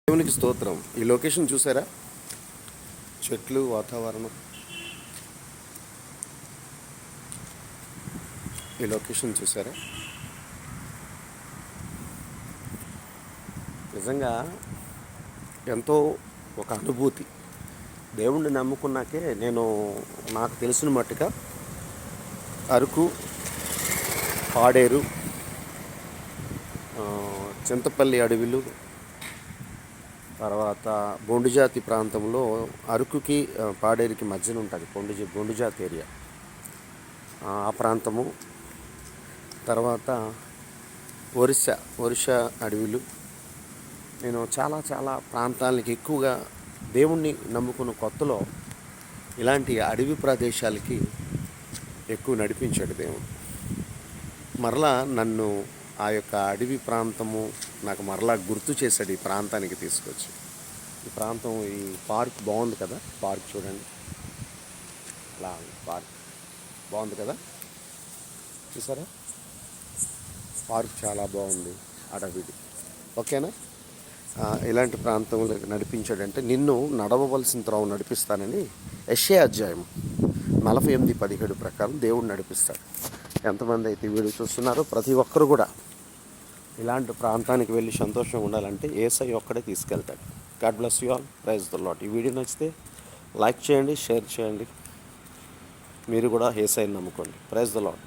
దేవునికి స్తోత్రం. ఈ లొకేషన్ చూసారా? చెట్లు, వాతావరణం. ఈ లొకేషన్ చూసారా? నిజంగా ఎంతో ఒక అనుభూతి. దేవుణ్ణి నమ్ముకున్నాకే నాకు తెలిసిన మట్టుగా అరకు, పాడేరు, చింతపల్లి అడవులు, తర్వాత బొండుజాతి ప్రాంతంలో అరకుకి పాడేరుకి మధ్యన ఉంటుంది బొండుజాతి ఏరియా. ఆ ప్రాంతము, తర్వాత ఒరిస్సా అడవులు. నేను చాలా ప్రాంతాలకి ఎక్కువగా దేవుణ్ణి నమ్ముకున్న కొత్తలో ఇలాంటి అడవి ప్రదేశాలకి ఎక్కువ నడిపించాడు దేవుడు. మరలా నన్ను ఆ యొక్క అడవి ప్రాంతము నాకు మరలా గుర్తు చేశాడు. ఈ ప్రాంతానికి తీసుకొచ్చి ఈ ప్రాంతం, ఈ పార్క్ బాగుంది కదా. పార్క్ చూడండి, అలా పార్క్ బాగుంది కదా, చూసారా? పార్క్ చాలా బాగుంది, అడవిది. ఓకేనా? ఇలాంటి ప్రాంతంలో నడిపించాడంటే నిన్ను నడవవలసిన త్రోవ నడిపిస్తానని యెషయా అధ్యాయం 48:17 ప్రకారం దేవుడు నడిపిస్తాడు. ఎంతమంది అయితే వీడియో చూస్తున్నారో ప్రతి ఒక్కరు కూడా ఇలాంటి ప్రాంతానికి వెళ్ళి సంతోషంగా ఉండాలంటే యేసయ్య ఒక్కడే తీసుకెళ్తాడు. God bless you all. Praise the Lord. ఈ వీడియో నచ్చితే లైక్ చేయండి, షేర్ చేయండి. మీరు కూడా యేసయ్యని నమ్ముకోండి. Praise the lord.